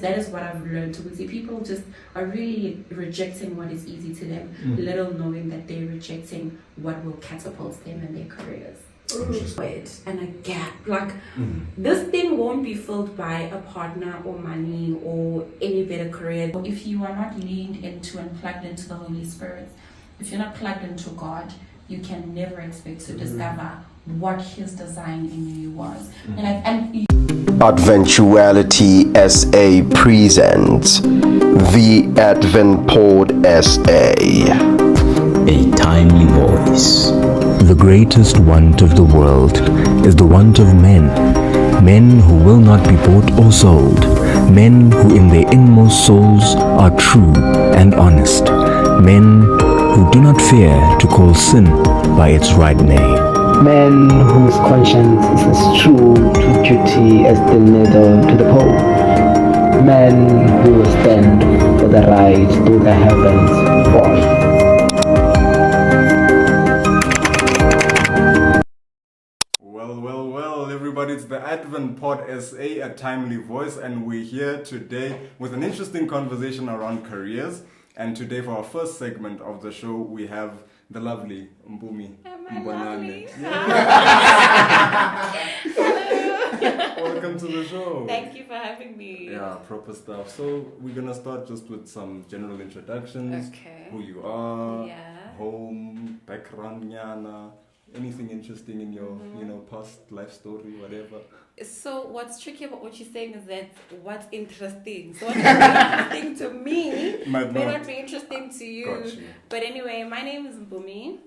That is what I've learned to see. People just are really rejecting what is easy to them, little knowing that they're rejecting what will catapult them in their careers. And a gap. Like, this thing won't be filled by a partner or money or any better career. If you are not leaned into and plugged into the Holy Spirit, if you're not plugged into God, you can never expect to discover what His design in you was. Adventuality SA presents the Advent Pod SA. A timely voice. The greatest want of the world is the want of men. Men who will not be bought or sold. Men who in their inmost souls are true and honest. Men who do not fear to call sin by its right name. Men whose conscience is as true to duty as the needle to the pole. Men who will stand for the right though the heavens fall. Well, everybody, it's the Advent Pod SA, a timely voice, and we're here today with an interesting conversation around careers. And today, for our first segment of the show, we have the lovely Mpumi. Mbonane. Welcome to the show. Thank you for having me. Yeah, proper stuff. So we're gonna start just with some general introductions. Okay. Who you are, Yeah. home, background, nyana, anything interesting in your, past life story, whatever. So what's tricky about what you're saying is that what's interesting. So what's interesting to me may not be interesting to you. Gotcha. But anyway, my name is Mpumi.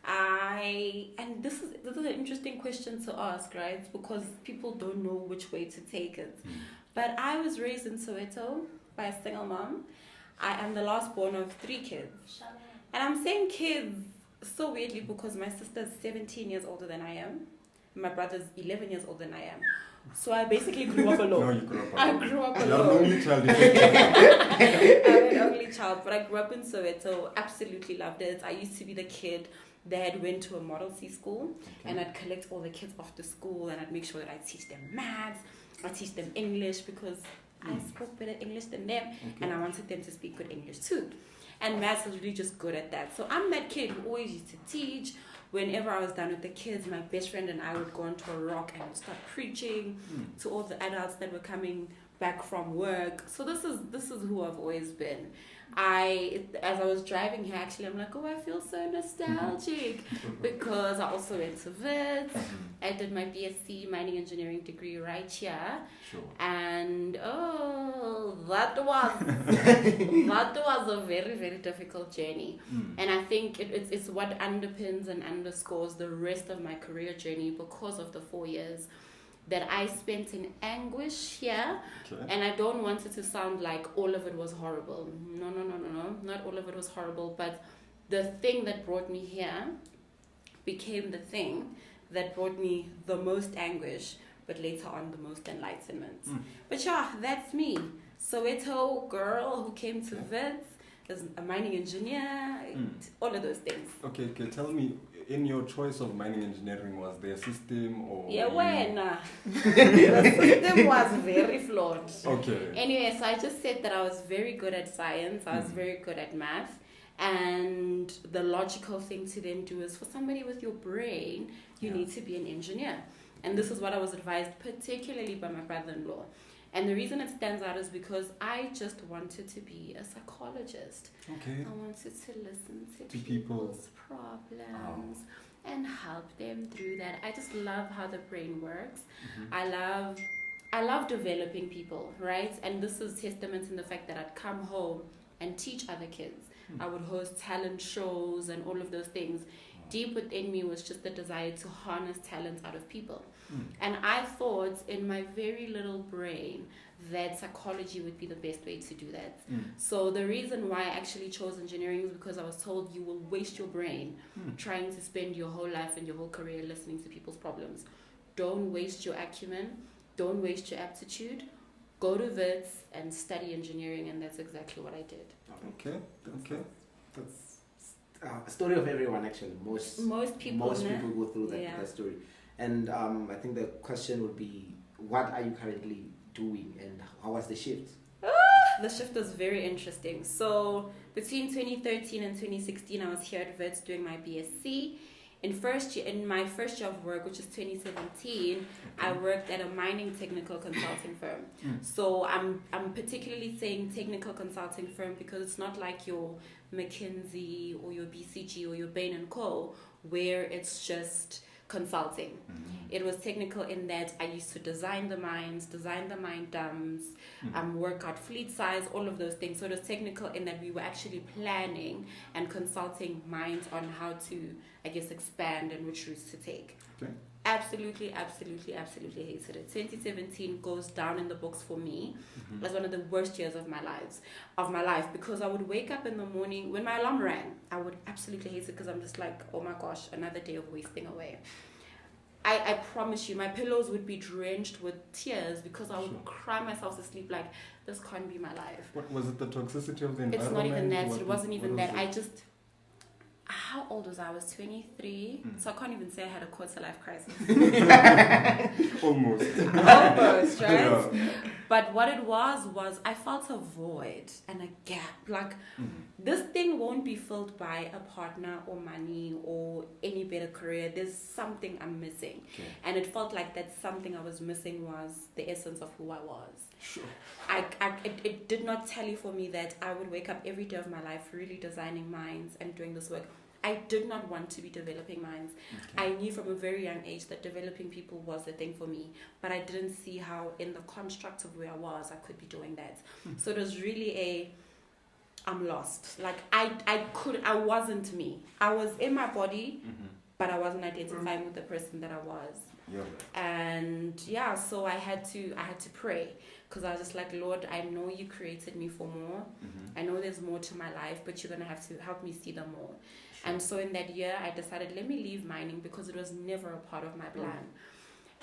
And this is an interesting question to ask, right? Because people don't know which way to take it. But I was raised in Soweto by a single mom. I am the last born of 3 kids. And I'm saying kids so weirdly because my sister's 17 years older than I am. My brother's 11 years older than I am. So I basically grew up alone. No, you grew up alone. I grew up alone. You're an only child. I'm an only child, but I grew up in Soweto. Absolutely loved it. I used to be the kid that went to a Model C school, and I'd collect all the kids after school, and I'd make sure that I teach them maths, I teach them English because I spoke better English than them, and I wanted them to speak good English too. And maths was really just good at that. So I'm that kid who always used to teach. Whenever I was done with the kids, my best friend and I would go onto a rock and start preaching to all the adults that were coming back from work. So this is who I've always been. As I was driving here, actually, I'm like, oh, I feel so nostalgic because I also went to Wits. I did my BSc mining engineering degree right here. Sure. And that was a very, very difficult journey. And I think it's what underpins and underscores the rest of my career journey because of the 4 years that I spent in anguish here. Okay. And I don't want it to sound like all of it was horrible. No. Not all of it was horrible, but the thing that brought me here became the thing that brought me the most anguish, but later on the most enlightenment. But yeah, that's me. Soweto girl who came to Wits, as a mining engineer, all of those things. Okay, tell me, in your choice of mining engineering, was there a system or... Yeah, the system was very flawed. Okay. Anyway, so I just said that I was very good at science, I was very good at math, and the logical thing to then do is for somebody with your brain, you need to be an engineer. And this is what I was advised, particularly by my brother-in-law. And the reason it stands out is because I just wanted to be a psychologist. Okay. I wanted to listen to people's problems and help them through that. I just love how the brain works. I love developing people, right? And this is testament in the fact that I'd come home and teach other kids. I would host talent shows and all of those things. Deep within me was just the desire to harness talent out of people. And I thought in my very little brain that psychology would be the best way to do that. So the reason why I actually chose engineering is because I was told you will waste your brain trying to spend your whole life and your whole career listening to people's problems. Don't waste your acumen. Don't waste your aptitude. Go to Wits and study engineering, and that's exactly what I did. Okay. That's story of everyone, actually. Most people go through that story. And I think the question would be, what are you currently doing and how was the shift? Oh, the shift was very interesting. So between 2013 and 2016, I was here at Wits doing my BSc. In my first year of work, which is 2017, I worked at a mining technical consulting firm. So I'm particularly saying technical consulting firm because it's not like your McKinsey or your BCG or your Bain & Co., where it's just consulting. It was technical in that I used to design the mines, design the mine dams, work out fleet size, all of those things. So it was technical in that we were actually planning and consulting mines on how to, I guess, expand and which routes to take. Okay. Absolutely hated it. 2017 goes down in the books for me as one of the worst years of my life, because I would wake up in the morning when my alarm rang. I would absolutely hate it because I'm just like, oh my gosh, another day of wasting away. I promise you, my pillows would be drenched with tears because I would cry myself to sleep like, this can't be my life. What was it, the toxicity of the environment? It's not even that. It wasn't even that. How old was I? I was 23, so I can't even say I had a quarter-life crisis. Almost, right? Yeah. But what it was I felt a void and a gap. Like, this thing won't be filled by a partner or money or any better career. There's something I'm missing. Okay. And it felt like that something I was missing was the essence of who I was. Sure. It did not tally for me that I would wake up every day of my life really designing minds and doing this work. I did not want to be developing minds. Okay. I knew from a very young age that developing people was the thing for me, but I didn't see how in the construct of where I was, I could be doing that. So it was really I'm lost. Like I wasn't me. I was in my body, but I wasn't identifying with the person that I was. Yeah. And so I had to pray, because I was just like, Lord, I know you created me for more. I know there's more to my life, but you're going to have to help me see them more. Sure. And so in that year, I decided, let me leave mining, because it was never a part of my plan.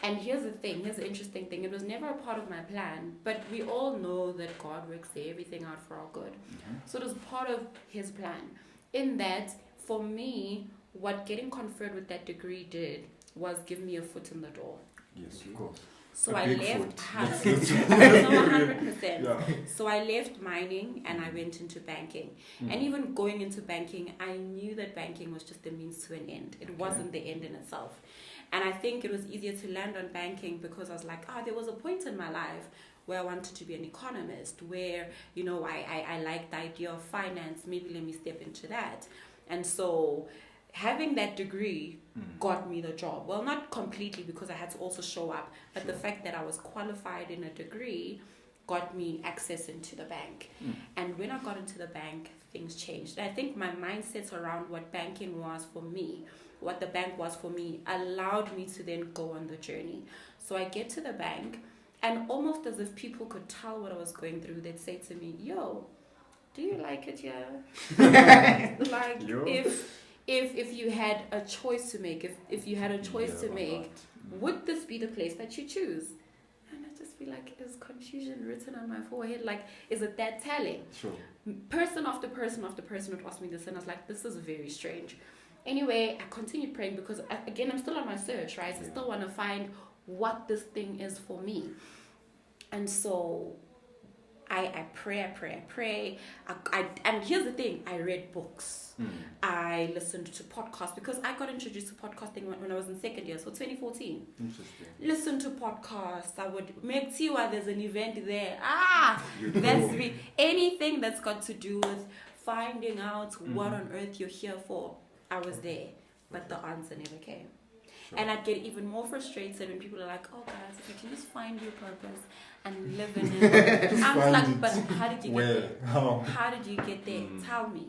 And here's the interesting thing. It was never a part of my plan, but we all know that God works everything out for our good. So it was part of his plan. In that, for me, what getting conferred with that degree did was give me a foot in the door. Yes, of course. So I left 100%. Yeah. So I left mining and I went into banking. And even going into banking, I knew that banking was just the means to an end. It wasn't the end in itself. And I think it was easier to land on banking because I was like, there was a point in my life where I wanted to be an economist, where, I liked the idea of finance. Maybe let me step into that. And so having that degree got me the job. Well, not completely, because I had to also show up, but the fact that I was qualified in a degree got me access into the bank. And when I got into the bank, things changed. I think my mindset around what banking was for me, what the bank was for me, allowed me to then go on the journey. So I get to the bank, and almost as if people could tell what I was going through, they'd say to me, yo, do you like it here? Like, yo. If you had a choice to make, if you had a choice to make, would this be the place that you choose? And I just feel like, is confusion written on my forehead? Like, is it that telling? Sure. Person after person after person would ask me this, and I was like, this is very strange. Anyway, I continued praying because, again, I'm still on my search, right? I still want to find what this thing is for me. And so I pray. And here's the thing, I read books. I listened to podcasts, because I got introduced to podcasting when I was in second year, so 2014. Interesting. Listen to podcasts. I would make tea while there's an event there. That's me. Anything that's got to do with finding out what on earth you're here for. I was there, but the answer never came. Sure. And I'd get even more frustrated when people are like, oh guys, if you can just find your purpose and live in it. I was like, but how did you get there? How did you get there? Tell me.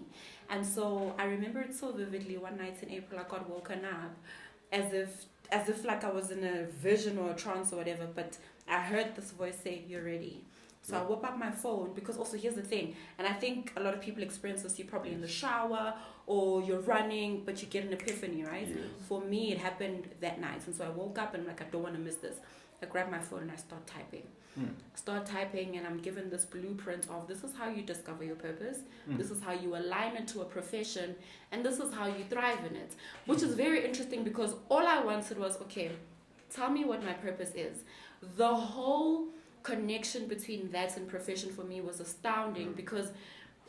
And so I remember it so vividly. One night in April, I got woken up as if like I was in a vision or a trance or whatever, but I heard this voice say, you're ready. So I whip up my phone, because also here's the thing, and I think a lot of people experience this, you're probably in the shower or you're running, but you get an epiphany, right? Yes. For me, it happened that night. And so I woke up and I'm like, I don't want to miss this. I grab my phone and I start typing. And I'm given this blueprint of, this is how you discover your purpose, this is how you align it to a profession, and this is how you thrive in it. Which is very interesting, because all I wanted was, okay, tell me what my purpose is. The whole connection between that and profession for me was astounding, because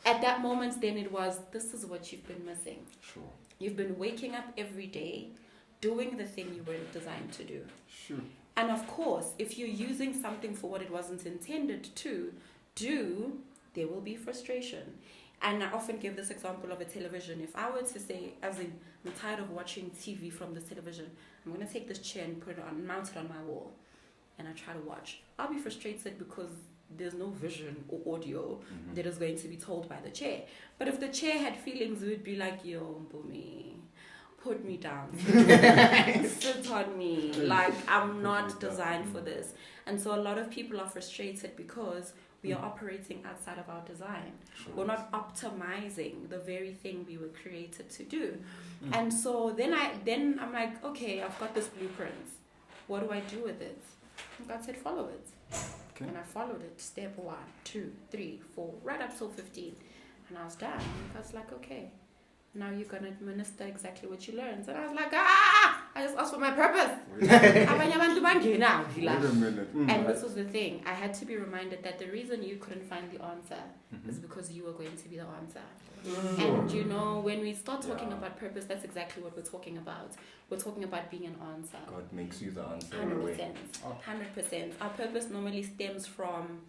at that moment then it was, this is what you've been missing. Sure. You've been waking up every day doing the thing you were designed to do. Sure. And of course, if you're using something for what it wasn't intended to do, there will be frustration. And I often give this example of a television. If I were to say, as in, I'm tired of watching TV from this television, I'm going to take this chair and put it on, mount it on my wall, and I try to watch. I'll be frustrated because there's no vision or audio that is going to be told by the chair. But if the chair had feelings, it would be like, yo, Mpumi, put me down. Sit on me. Like, I'm not designed for this. And so a lot of people are frustrated because we are operating outside of our design. We're not optimizing the very thing we were created to do. And so then I'm like, okay, I've got this blueprint. What do I do with it? And God said, follow it. Okay. And I followed it, step 1, 2, 3, 4, right up till 15. And I was done. And God's like, okay, now you're going to administer exactly what you learned. And I was like, I just asked for my purpose. Wait a minute. And this was the thing. I had to be reminded that the reason you couldn't find the answer is because you were going to be the answer. And you know, when we start talking about purpose, that's exactly what we're talking about. We're talking about being an answer. God makes you the answer. 100%. 100%. Our purpose normally stems from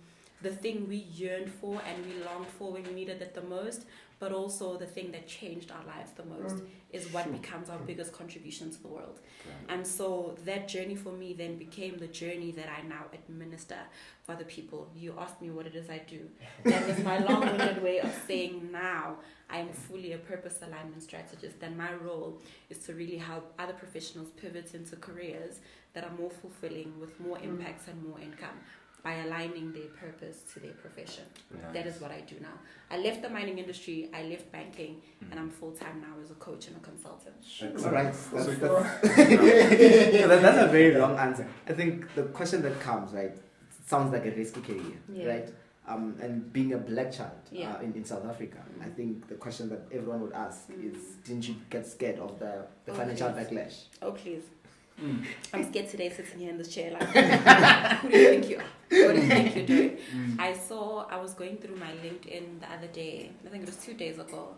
the thing we yearned for and we longed for when we needed it the most, but also the thing that changed our lives the most is what becomes our biggest contribution to the world. And so that journey for me then became the journey that I now administer for other people. You asked me what it is I do. That is my long-winded way of saying now I am fully a purpose alignment strategist, and my role is to really help other professionals pivot into careers that are more fulfilling with more impacts and more income, by aligning their purpose to their profession. Nice. That is what I do now. I left the mining industry, I left banking, and I'm full-time now as a coach and a consultant. Right. That's a very long answer. I think the question that comes, right, sounds like a risky career, right? And being a black child in South Africa, I think the question that everyone would ask is, didn't you get scared of the financial backlash? Oh, please. I'm scared today sitting here in this chair like, who do you think you are? What do you think you're doing? I was going through my LinkedIn the other day, I think it was 2 days ago,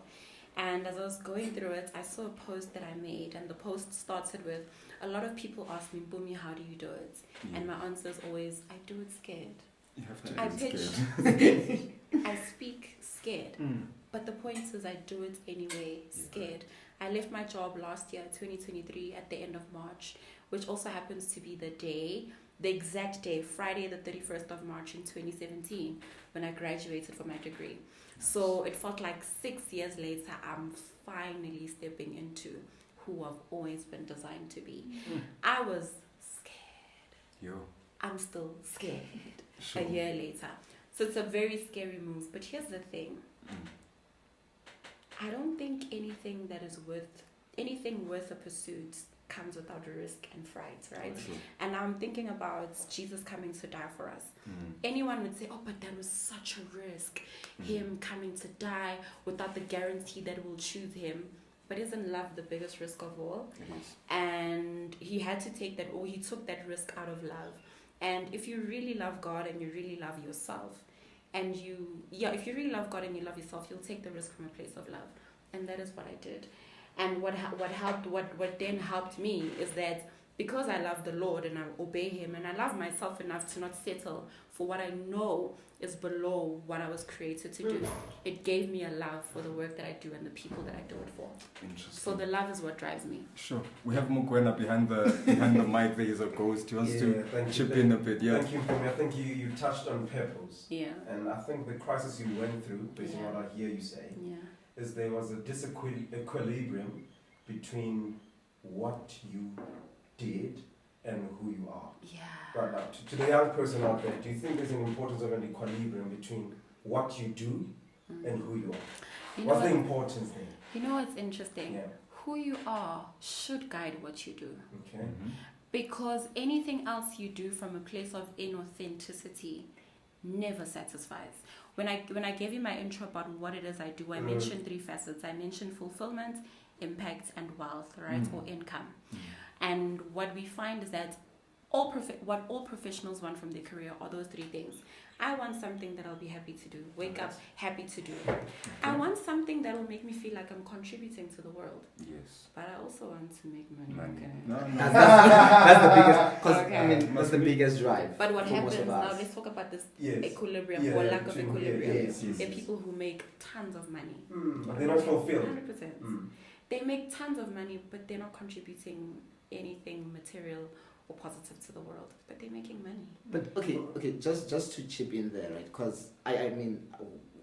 and as I was going through it, I saw a post that I made, and the post started with, a lot of people ask me, Mpumi, how do you do it? And my answer is always, I do it scared. You have to I pitch, I speak scared, but the point is I do it anyway, scared. I left my job last year, 2023, at the end of March, which also happens to be the exact day, Friday the 31st of March in 2017, when I graduated from my degree. So it felt like 6 years later, I'm finally stepping into who I've always been designed to be. I was scared. I'm still scared a year later. So it's a very scary move. But here's the thing. I don't think anything worth a pursuit comes without risk and fright, right? And I'm thinking about Jesus coming to die for us. Anyone would say, oh, but that was such a risk, him coming to die without the guarantee that we'll choose him. But isn't love the biggest risk of all? And he had to take that, or he took that risk out of love. And if you really love God and you really love yourself, and if you really love God and you love yourself, you'll take the risk from a place of love. And that is what I did. And what then helped me is that because I love the Lord and I obey him, and I love myself enough to not settle for what I know is below what I was created to do, it gave me a love for the work that I do and the people that I do it for. Interesting. So the love is what drives me. Sure. We have Mokwena behind the mic. There is a ghost. He wants to chip in a bit. Yeah. Thank you, Mpumi. I think you touched on purpose. Yeah. And I think the crisis you went through, based on what I hear you say, is there was a disequilibrium between what you did and who you are. Yeah. Right now, to the young person out there, do you think there's an importance of an equilibrium between what you do and who you are? What's the importance there? You know what's interesting? Yeah. Who you are should guide what you do. Okay. Because anything else you do from a place of inauthenticity never satisfies. When I gave you my intro about what it is I do, I mentioned 3 facets. I mentioned fulfillment, impact, and wealth, right? Or income. And what we find is that what all professionals want from their career are those three things. I want something that I'll be happy to do. Wake up happy to do. I want something that will make me feel like I'm contributing to the world. Yes. But I also want to make money. Okay. No. That's the biggest. Because Okay. I mean, that's the biggest drive. But what for most happens of now? us. Let's talk about this Yes. equilibrium Yeah, or lack of between- equilibrium. yes. There are people who make tons of money. But they're not fulfilled. 100%. They make tons of money, but they're not contributing anything material or positive to the world. But they're making money. But okay, just to chip in there, right? Because I mean,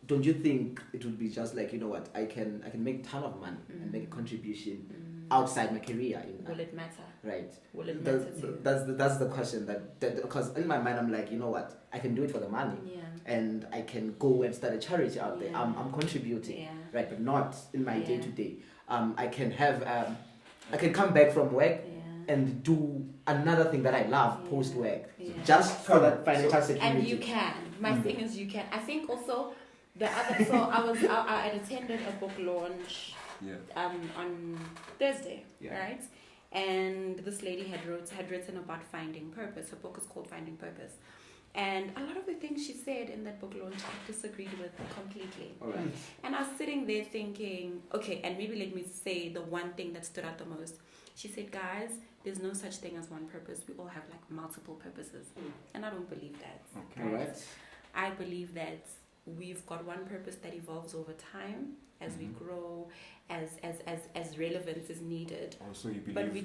don't you think it would be just like, you know what, I can make a ton of money and make a contribution outside my career? Will it matter? Right. Will it matter to you? That's the question that because in my mind I'm like, you know what, I can do it for the money. Yeah. And I can go and start a charity out there. Yeah. I'm contributing, Yeah. right? But not in my Yeah. day to day. I can have I can come back from work and do another thing that I love post work, just for that financial security. And you can. My thing is you can. I think also the other. So I had attended a book launch on Thursday, right? And this lady had written about finding purpose. Her book is called Finding Purpose. And a lot of the things she said in that book launch, I disagreed with completely. All right. And I was sitting there thinking, okay, and maybe let me say the one thing that stood out the most. She said, guys, there's no such thing as one purpose. We all have like multiple purposes. And I don't believe that. Okay. All right. I believe that we've got one purpose that evolves over time as we grow, as relevance is needed. Also, you But believe we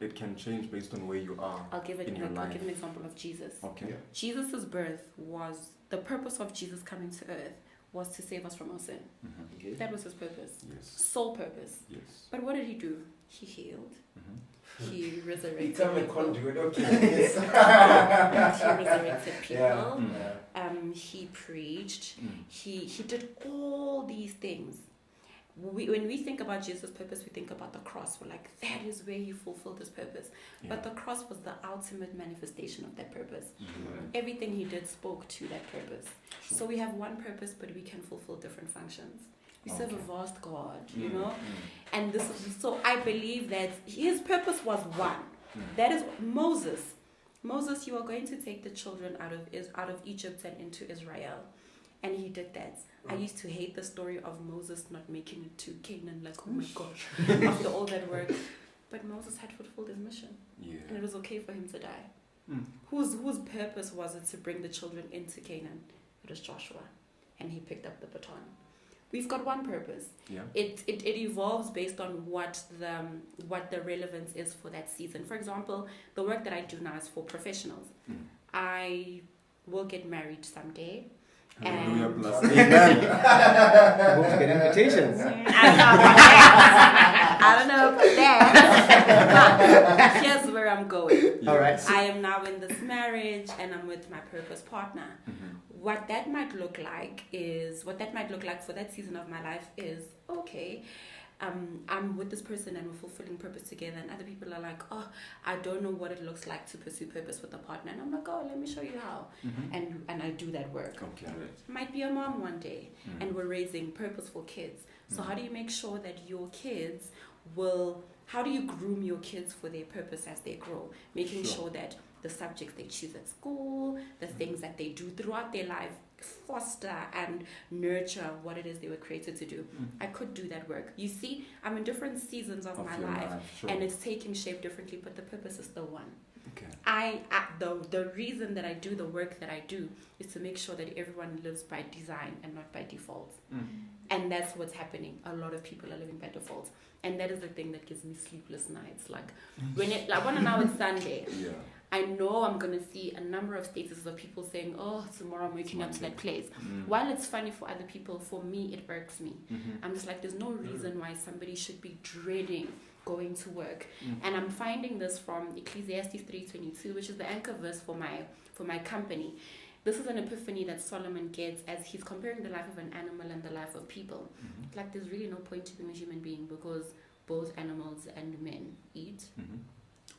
it can change based on where you are. I'll give in your life. I'll give an example of Jesus. Okay. Jesus' birth was, the purpose of Jesus coming to earth was to save us from our sin. Okay. That was his purpose. Yes. Sole purpose. Yes. But what did he do? He healed. He resurrected Become a people. conduit, okay. He resurrected people. He preached. He did all these things. When we think about Jesus' purpose, we think about the cross. We're like, that is where he fulfilled his purpose. Yeah. But the cross was the ultimate manifestation of that purpose. Everything he did spoke to that purpose. Sure. So we have one purpose, but we can fulfill different functions. We serve a vast God, you Mm, know? And this is, so I believe that his purpose was one. That is Moses. Moses, you are going to take the children out of Egypt and into Israel. And he did that. I used to hate the story of Moses not making it to Canaan, like, oh my gosh, after all that work. But Moses had fulfilled his mission. Yeah. And it was okay for him to die. Whose purpose was it to bring the children into Canaan? It was Joshua. And he picked up the baton. We've got one purpose. Yeah. It evolves based on what the relevance is for that season. For example, the work that I do now is for professionals. I will get married someday. Hallelujah And plus amen. Hope to get invitations. I don't know about that. But here's where I'm going. All right. I am now in this marriage and I'm with my purpose partner. What that might look like for that season of my life is, okay, I'm with this person and we're fulfilling purpose together, and other people are like, oh, I don't know what it looks like to pursue purpose with a partner, and I'm like, oh, let me show you how. And I do that work. Okay. Might be a mom one day, and we're raising purposeful kids. So how do you make sure that your kids how do you groom your kids for their purpose as they grow? Making sure that the subjects they choose at school, the things that they do throughout their life, foster and nurture what it is they were created to do. I could do that work. You see, I'm in different seasons of my life, and it's taking shape differently, but the purpose is still one. Okay. The reason that I do the work that I do is to make sure that everyone lives by design and not by default. And that's what's happening. A lot of people are living by default. And that is the thing that gives me sleepless nights. Like, when now it's Sunday, I know I'm going to see a number of statuses of people saying, oh, tomorrow I'm waking up to that place. While it's funny for other people, for me, it irks me. I'm just like, there's no reason why somebody should be dreading going to work. And I'm finding this from Ecclesiastes 3:22, which is the anchor verse for my company. This is an epiphany that Solomon gets as he's comparing the life of an animal and the life of people. Like, there's really no point to being a human being because both animals and men eat.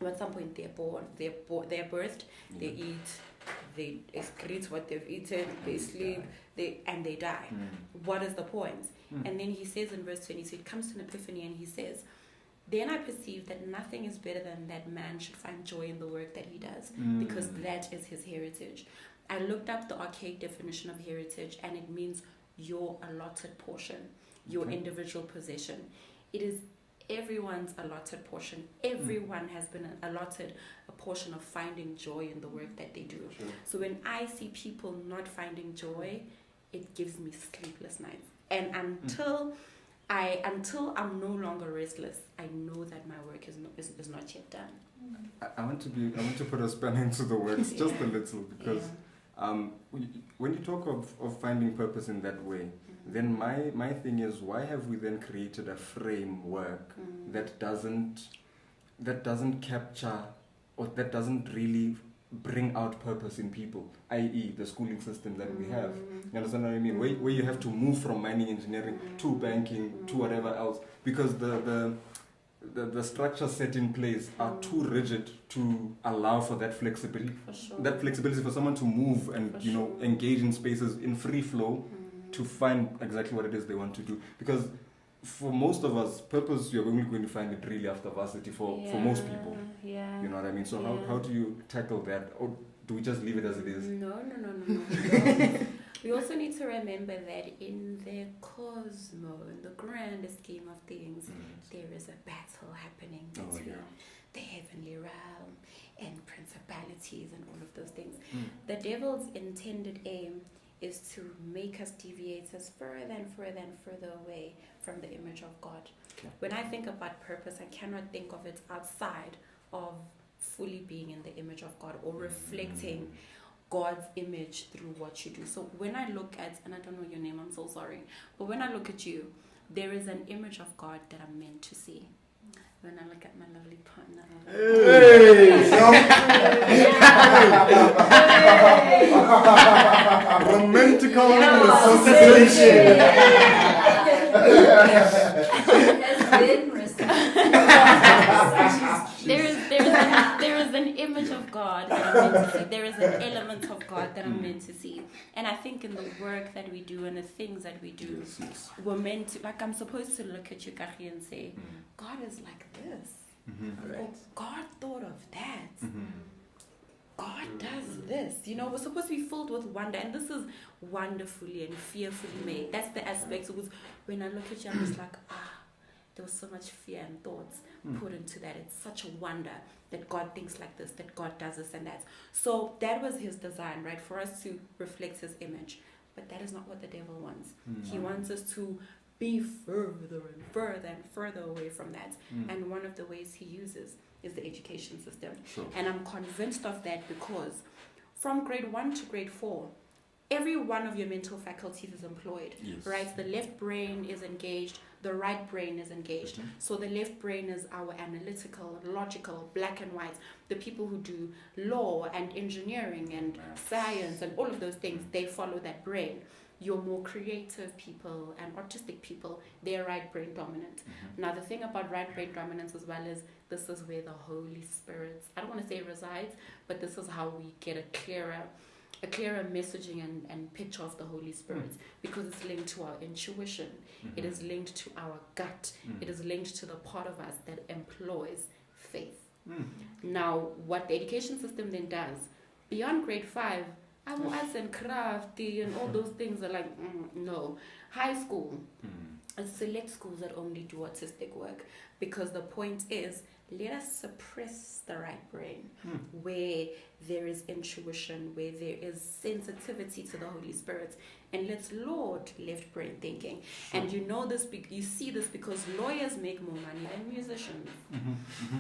At some point they're born, they're birthed, they eat, they excrete what they've eaten, they sleep, they die. What is the point? And then he says in verse 22, it comes to an epiphany, and he says, then I perceived that nothing is better than that man should find joy in the work that he does, because that is his heritage. I looked up the archaic definition of heritage, and it means your allotted portion, your individual possession. It is everyone's allotted portion. Everyone has been allotted a portion of finding joy in the work that they do. Sure. So when I see people not finding joy, it gives me sleepless nights. And until I'm no longer restless, I know that my work is not yet done. I want to put a span into the words just a little, because when you talk of finding purpose in that way, then my thing is, why have we then created a framework that doesn't capture, or that doesn't really bring out purpose in people, i.e. the schooling system that we have? You understand what I mean? Where you have to move from mining engineering to banking to whatever else, because the structures set in place are too rigid to allow for that flexibility. For sure. That flexibility for someone to move and engage in spaces in free flow to find exactly what it is they want to do. Because for most of us, purpose, you're only going to find it really after varsity for most people. Yeah. You know what I mean? So how do you tackle that? Or do we just leave it as it is? No. We also need to remember that in the cosmos, in the grand scheme of things, there is a battle happening between the heavenly realm and principalities and all of those things. The devil's intended aim is to make us deviate us further and further and further away from the image of God. Okay. When I think about purpose, I cannot think of it outside of fully being in the image of God or reflecting God's image through what you do. So when I look at, and I don't know your name, I'm so sorry, but when I look at you, there is an image of God that I'm meant to see. When I look at my lovely partner. Romantical resuscitation. There is an image of God that I'm meant to see. There is an element of God that I'm meant to see. And I think in the work that we do and the things that we do, we're meant to, like, I'm supposed to look at you, Kachi, and say, God is like this. Or God thought of that. God does this. You know, we're supposed to be filled with wonder, and this is wonderfully and fearfully made. That's the aspect. So when I look at you, I'm just like, there was so much fear and thoughts put into that. It's such a wonder that God thinks like this, that God does this and that. So that was his design, right? For us to reflect his image. But that is not what the devil wants. He wants us to be further and further and further away from that. And one of the ways he uses is the education system. Sure. And I'm convinced of that because from grade 1 to grade 4, every one of your mental faculties is employed, right? The left brain is engaged, the right brain is engaged. So the left brain is our analytical, logical, black and white. The people who do law and engineering and science and all of those things, they follow that brain. Your more creative people and artistic people, they're right brain dominant. Now the thing about right brain dominance as well is this is where the Holy Spirit, I don't want to say resides, but this is how we get a clearer messaging and picture of the Holy Spirit, because it's linked to our intuition, it is linked to our gut, it is linked to the part of us that employs faith. Now, what the education system then does, beyond grade 5, arts and craft and all those things are like, no. High school, select schools that only do artistic work, because the point is, let us suppress the right brain where there is intuition, where there is sensitivity to the Holy Spirit, and let's laud left brain thinking. And you know this, you see this because lawyers make more money than musicians.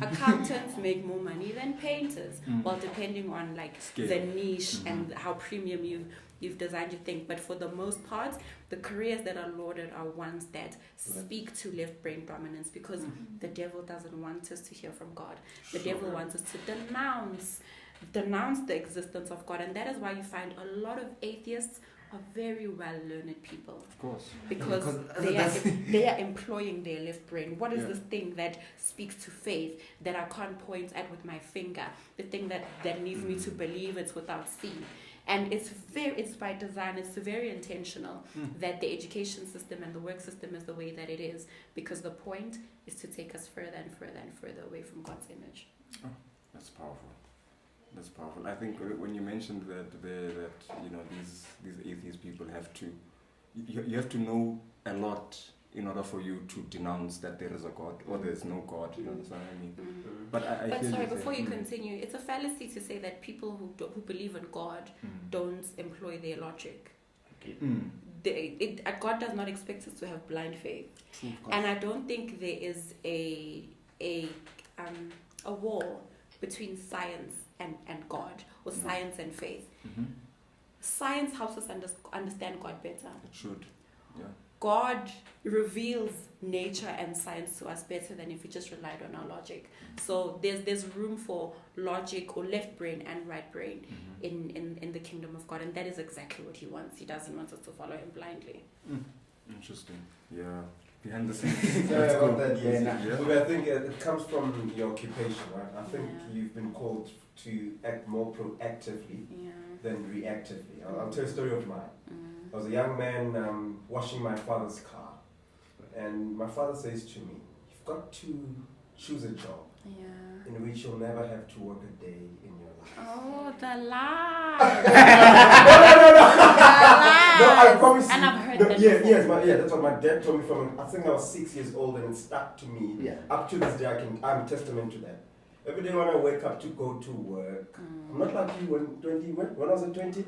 Accountants make more money than painters. Well, depending on like scale, the niche and how premium you've designed your thing. But for the most part, the careers that are lauded are ones that speak to left brain dominance, because the devil doesn't want us to hear from God. The devil wants us to denounce the existence of God. And that is why you find a lot of atheists are very well-learned people. Of course. Because they are employing their left brain. What is this thing that speaks to faith that I can't point at with my finger? The thing that needs me to believe it's without seeing. And it's by design, it's very intentional that the education system and the work system is the way that it is, because the point is to take us further and further and further away from God's image. Oh, that's powerful. That's powerful. I think when you mentioned that these atheist people have to, you have to know a lot in order for you to denounce that there is a God or there is no God. You understand what I mean? But sorry, before you continue, it's a fallacy to say that people who believe in God don't employ their logic. Okay. God does not expect us to have blind faith, and I don't think there is a wall between science and God, or science and faith. Science helps us understand God better. It should, yeah. God reveals nature and science to us better than if we just relied on our logic. So there's room for logic, or left brain and right brain in the kingdom of God, and that is exactly what He wants. He doesn't want us to follow Him blindly. Interesting. Yeah. Behind the scenes. But I think it comes from your occupation, right? I think you've been called to act more proactively than reactively. I'll tell you a story of mine. I was a young man washing my father's car, and my father says to me, "You've got to choose a job in which you'll never have to work a day in your life." Oh, the lie! No, I promise you. And I've heard that. That's what my dad told me from. I think I was 6 years old, and it stuck to me. Yeah. Up to this day, I'm testament to that. Every day when I wake up to go to work, I'm not like you when I was at 20?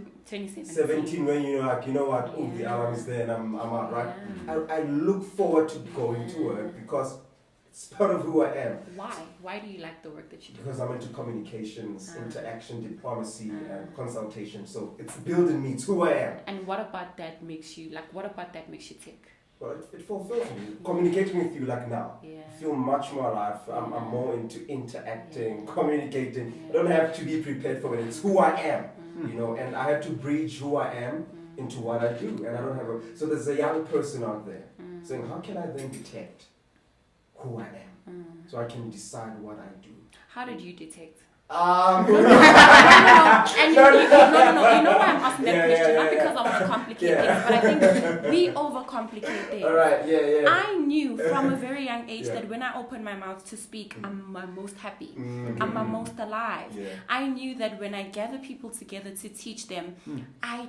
17, when you know what, the alarm is there and I'm out, right? I look forward to going to work because it's part of who I am. Why? Why do you like the work that you do? Because I'm into communications, interaction, diplomacy, and consultation. So it's building me. It's who I am. And what about that makes you tick? Well, it fulfills me. Communicating with you like now. I feel much more alive. I'm more into interacting, communicating. I don't have to be prepared for it. It's who I am, and I have to bridge who I am into what I do. And I don't have so there's a young person out there saying, how can I then detect who I am? So I can decide what I do. How did you detect? No. You know why I'm asking that question? Not because I want to complicate things, but I think we overcomplicate things. All right, yeah. I knew from a very young age that when I open my mouth to speak, I'm my most happy. I'm my most alive. I knew that when I gather people together to teach them, I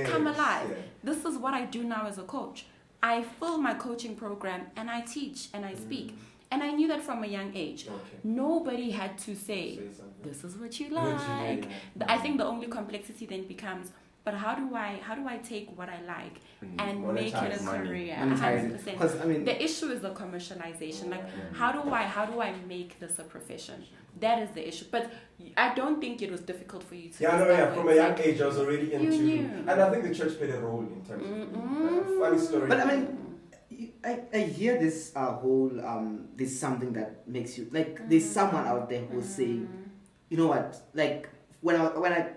come alive. This is what I do now as a coach. I fill my coaching program and I teach and I speak. And I knew that from a young age. Nobody had to say this is what you like. I think the only complexity then becomes, but how do I take what I like and make it a career? 100%. The issue is the commercialization. How do I make this a profession? That is the issue. But I don't think it was difficult for you to. From a young age, I was already into, and I think the church played a role in terms of funny story. But I hear this whole there's something that makes you like there's someone out there who's saying, you know what, like when I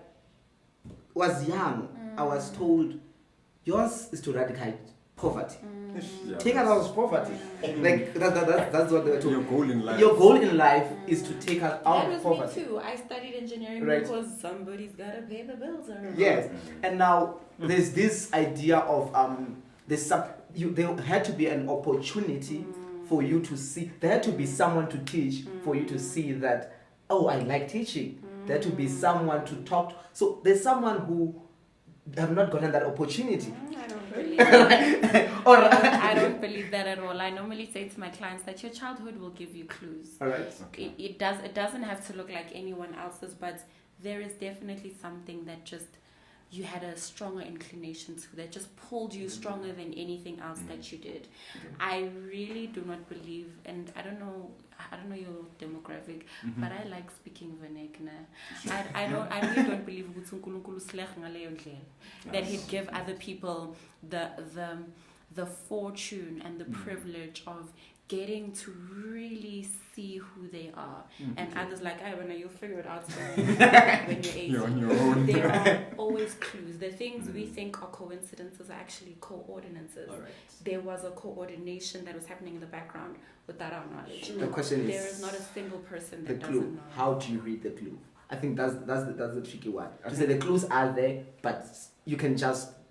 was young, I was told yours is to eradicate poverty. Take us out of poverty. Like that's what they were told. Your goal in life. Your goal in life is to take us out of poverty. That was me too. I studied engineering because somebody's gotta pay the bills. Yes, and now there's this idea of there had to be an opportunity for you to see. There had to be someone to teach for you to see that, oh, I like teaching. There had to be someone to talk to. So there's someone who have not gotten that opportunity. I don't believe that. I don't believe that at all. I normally say to my clients that your childhood will give you clues. All right. Okay. It doesn't have to look like anyone else's, but there is definitely something that just you had a stronger inclination to, that just pulled you stronger than anything else that you did. I really do not believe, and I don't know your demographic, but I like speaking vernacular. I really don't believe that he'd give other people the fortune and the privilege of getting to really see who they are. And others like, when you'll figure it out when you're 18. You're on your own. There are always clues. The things we think are coincidences are actually coordinates. Right. There was a coordination that was happening in the background without our knowledge. The question is, there is not a single person that the clue. doesn't know. How do you read the clue? I think that's the tricky one. To say the clues are there, but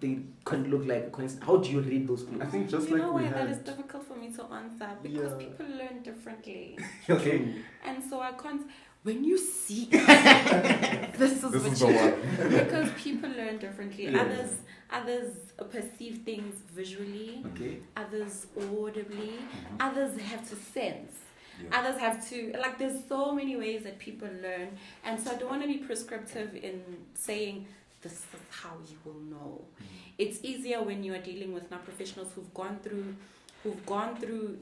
they can look like a coincidence. How do you read those clues? I think just you like know we why that had. is difficult for me to answer because people learn differently. Okay. And so I can't. When you see this is the one. because people learn differently. Yeah. Others perceive things visually. Okay. Others audibly. Others have to sense. Yeah. Others have to, like, there's so many ways that people learn. And so I don't want to be prescriptive in saying this is how you will know. It's easier when you are dealing with non-professionals who've gone through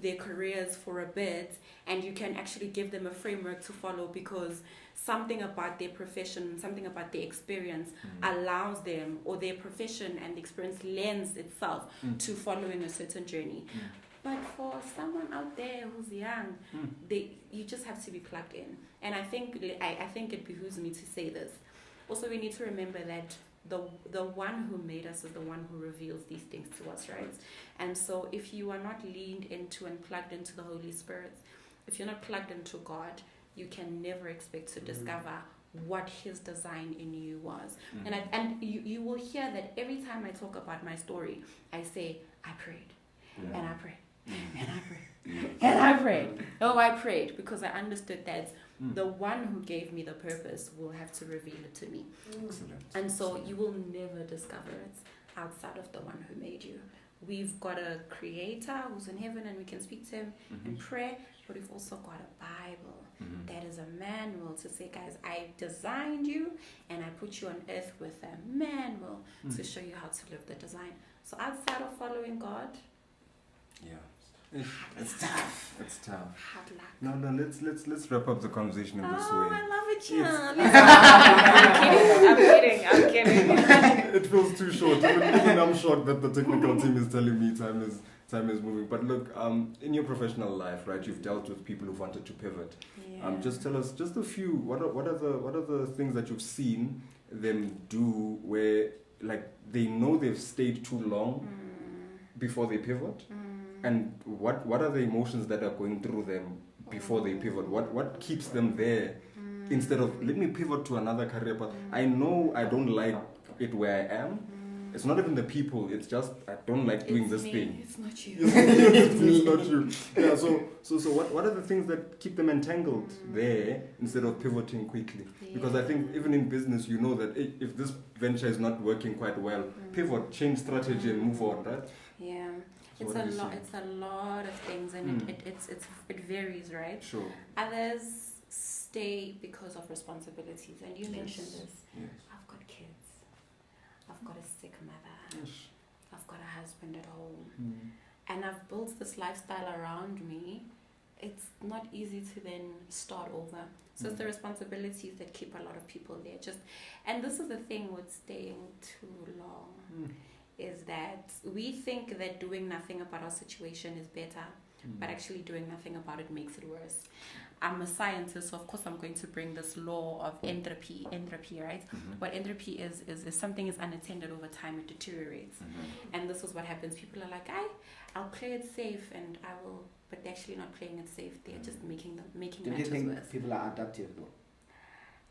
their careers for a bit, and you can actually give them a framework to follow because something about their profession, something about their experience allows them, or their profession and the experience lends itself to following a certain journey. But for someone out there who's young, you just have to be plugged in. And I think it behooves me to say this. Also, we need to remember that the one who made us is the one who reveals these things to us, right? And so if you are not leaned into and plugged into the Holy Spirit, if you're not plugged into God, you can never expect to discover what His design in you was. And you will hear that every time I talk about my story, I say, I prayed, and I prayed, and I prayed, and I prayed. Oh, I prayed because I understood that the one who gave me the purpose will have to reveal it to me. Excellent. And so you will never discover it outside of the one who made you. We've got a creator who's in heaven and we can speak to him and pray, but we've also got a Bible that is a manual to say, guys, I designed you and I put you on earth with a manual to show you how to live the design. So outside of following God, it's tough. It's tough. hard luck. No, let's wrap up the conversation in this way. Oh, I love it, John. I'm kidding. It feels too short. Even I'm shocked that the technical team is telling me time is moving. But look, in your professional life, right, you've dealt with people who've wanted to pivot. Just tell us just a few. What are the things that you've seen them do where, like, they know they've stayed too long before they pivot, and what are the emotions that are going through them before they pivot? What keeps them there instead of let me pivot to another career path? I know I don't like it where I am. It's not even the people. It's just I don't like doing this thing. It's not you. It's not you. Yeah. So what are the things that keep them entangled there instead of pivoting quickly? Because I think even in business, you know that if this venture is not working quite well, pivot, change strategy, and move on, right? Yeah. So It's a lot of things, and it varies, right? Sure. Others stay because of responsibilities, and you mentioned this. Yes. I've got kids. I've got a sick mother. Yes. I've got a husband at home, and I've built this lifestyle around me. It's not easy to then start over. So it's the responsibilities that keep a lot of people there. And this is the thing with staying too long. Is that we think that doing nothing about our situation is better, but actually doing nothing about it makes it worse. I'm a scientist, so of course I'm going to bring this law of entropy, right? What entropy is something is unattended over time, it deteriorates. And this is what happens. People are like, I'll play it safe and I will, but they're actually not playing it safe. They're just making Do matters you think worse. people are adaptive though?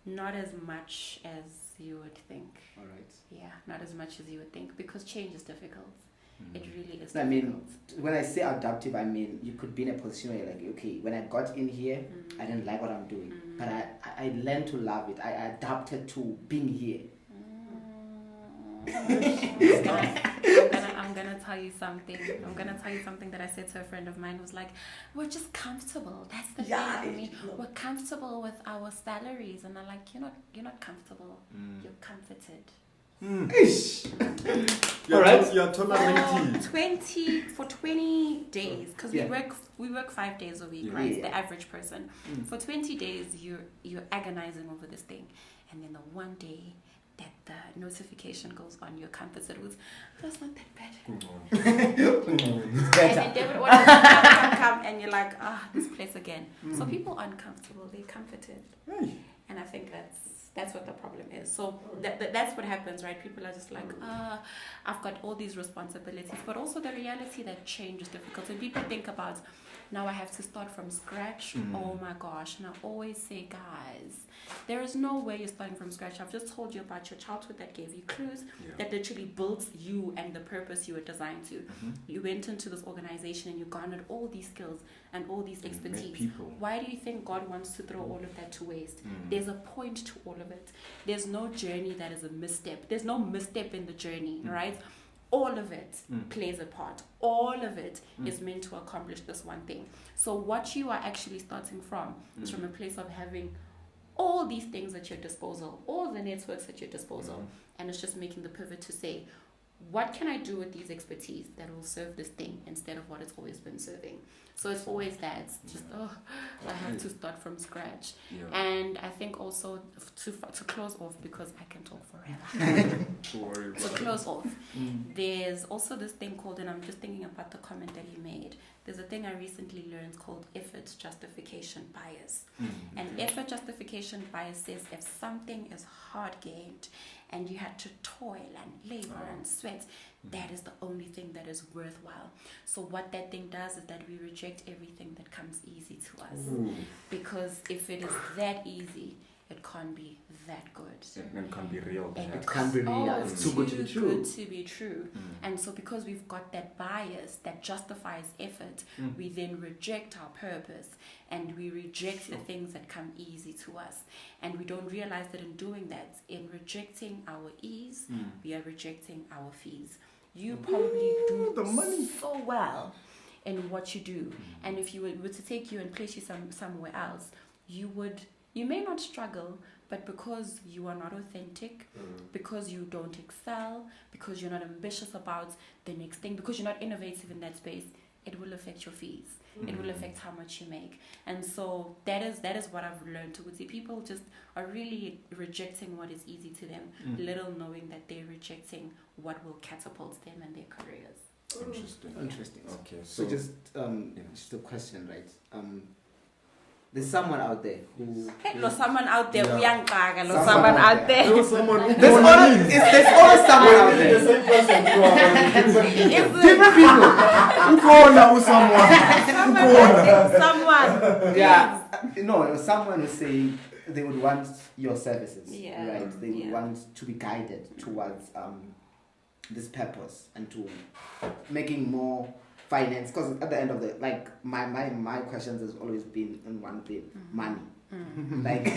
Not as much as you would think. All right. Yeah, not as much as you would think, because change is difficult. It really is difficult. I mean, when I say adaptive, I mean you could be in a position where you're like, okay, when I got in here, I didn't like what I'm doing, but I learned to love it. I adapted to being here. I'm gonna tell you something. I'm gonna tell you something that I said to a friend of mine who was like, we're just comfortable. That's the thing. I mean, we're comfortable with our salaries, and I'm like, you're not comfortable. You're comforted. You're tolerating. For 20 days, because we work 5 days a week, right? The average person. For 20 days, you're agonizing over this thing, and then the one day that the notification goes on, you're comforted with, that's not that bad. It's better. And then David orders come, and you're like, this place again. So people aren't comfortable, they're comforted. And I think That's what the problem is. So that's what happens, right? People are just like, I've got all these responsibilities, but also the reality that change is difficult. And people think about, now I have to start from scratch. Oh my gosh. And I always say, guys, there is no way you're starting from scratch. I've just told you about your childhood that gave you clues, that literally built you and the purpose you were designed to. You went into this organization and you garnered all these skills and all these expertise. Why do you think God wants to throw all of that to waste? There's a point to all of it. There's no journey that is a misstep. There's no misstep in the journey, right? All of it plays a part. All of it is meant to accomplish this one thing. So what you are actually starting from is from a place of having all these things at your disposal, all the networks at your disposal, and it's just making the pivot to say, what can I do with these expertise that will serve this thing instead of what it's always been serving? So it's always that. It's just, I have to start from scratch. And I think also to close off, because I can talk forever. To close off, there's also this thing called, and I'm just thinking about the comment that he made, there's a thing I recently learned called effort justification bias. And effort justification bias says if something is hard gained and you had to toil and labor and sweat, that is the only thing that is worthwhile. So what that thing does is that we reject everything that comes easy to us. Because if it is that easy, it can't be that good. It can't be real. It can't be real. It's too good to be true. Good to be true. And so because we've got that bias that justifies effort, we then reject our purpose and we reject the things that come easy to us. And we don't realize that in doing that, in rejecting our ease, we are rejecting our fees. You probably do the money so well in what you do. And if you were to take you and place you somewhere else, you may not struggle, but because you are not authentic, because you don't excel, because you're not ambitious about the next thing, because you're not innovative in that space, it will affect your fees. It will affect how much you make. And so that is what I've learned to see. People just are really rejecting what is easy to them, little knowing that they're rejecting what will catapult them and their careers. Interesting. Okay, so just a question, right? There's someone out there who... someone out there. There's always someone out there. The same person. Different people. Someone. Yeah. No, someone who's saying they would want your services, right? They would want to be guided towards this purpose and to making more finance, because at the end of the, like, my questions has always been in one thing: money. Like,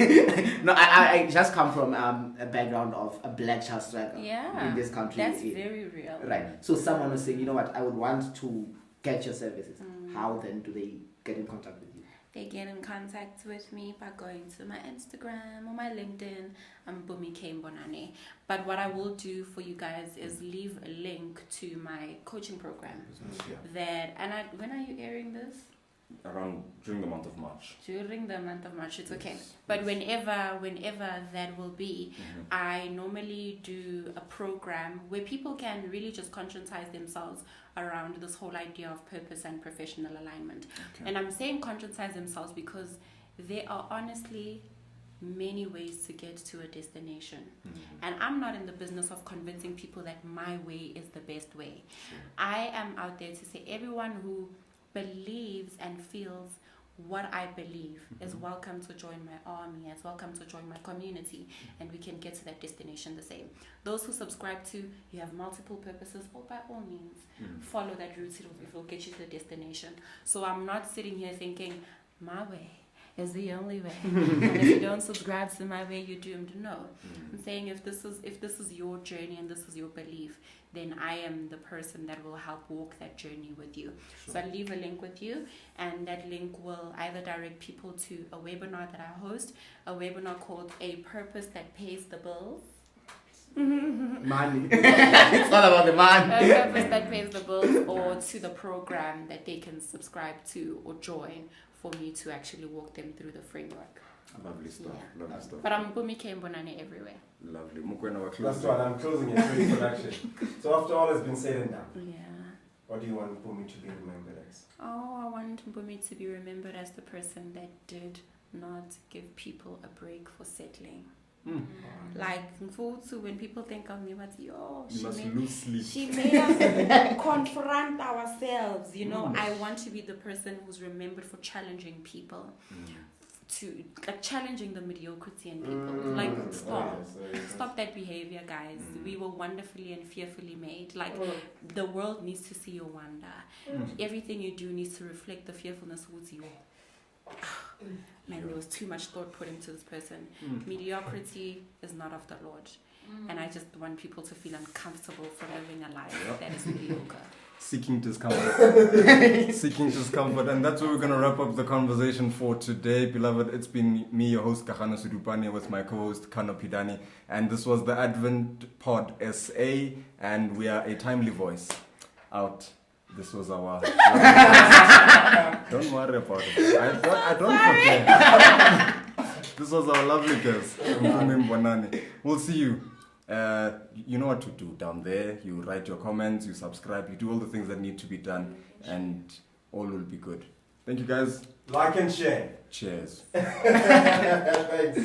no, I just come from a background of a black child struggle in this country. That's very real. Right. So someone was saying, you know what, I would want to get your services. How then do they get in contact with you? They get in contact with me by going to my Instagram or my LinkedIn. I'm Mbonane. But what I will do for you guys is leave a link to my coaching program. When are you airing this? During the month of March. During the month of March, it's okay. But whenever that will be, I normally do a program where people can really just conscientize themselves around this whole idea of purpose and professional alignment. And I'm saying conscientize themselves because there are honestly many ways to get to a destination. And I'm not in the business of convincing people that my way is the best way. I am out there to say everyone who believes and feels what I believe is welcome to join my army, is welcome to join my community, and we can get to that destination the same. Those who subscribe to you have multiple purposes, or by all means follow that route, it will get you to the destination. So I'm not sitting here thinking my way is the only way, and if you don't subscribe to my way, you're doomed. No, I'm saying if this is your journey and this is your belief, then I am the person that will help walk that journey with you. So I'll leave a link with you, and that link will either direct people to a webinar that I host, a webinar called A Purpose That Pays the Bills. Money. It's all about the money. A purpose that pays the bills, or to the program that they can subscribe to or join for me to actually walk them through the framework. Lovely stuff. Lovely stuff. But I'm Mbonane everywhere. Lovely. Mukwena, we're closing. That's what I'm closing it with introduction. So after all has been said and done, what do you want Mpumi to be remembered as? Oh, I want Mpumi to be remembered as the person that did not give people a break for settling. Like Mfutsu, when people think of me, what's yo? You must lose sleep. She made us confront ourselves. You know, I want to be the person who's remembered for challenging people, to like challenging the mediocrity in people. Like stop that behavior, guys. We were wonderfully and fearfully made. Like the world needs to see your wonder. Everything you do needs to reflect the fearfulness who's you. Man, there was too much thought put into this person. Mediocrity is not of the Lord. And I just want people to feel uncomfortable from living a life that is mediocre. Seeking discomfort. Seeking discomfort. And that's where we're going to wrap up the conversation for today. Beloved, it's been me, your host, Kahana Sudupane, with my co-host, Kano Pidani. And this was the Advent Pod SA. And we are a timely voice out. This was our... Don't worry about it. I don't forget. This was our lovely guest, Mpumi Mbonane. We'll see you. You know what to do down there. You write your comments, you subscribe, you do all the things that need to be done, and all will be good. Thank you, guys. Like and share. Cheers. Thanks.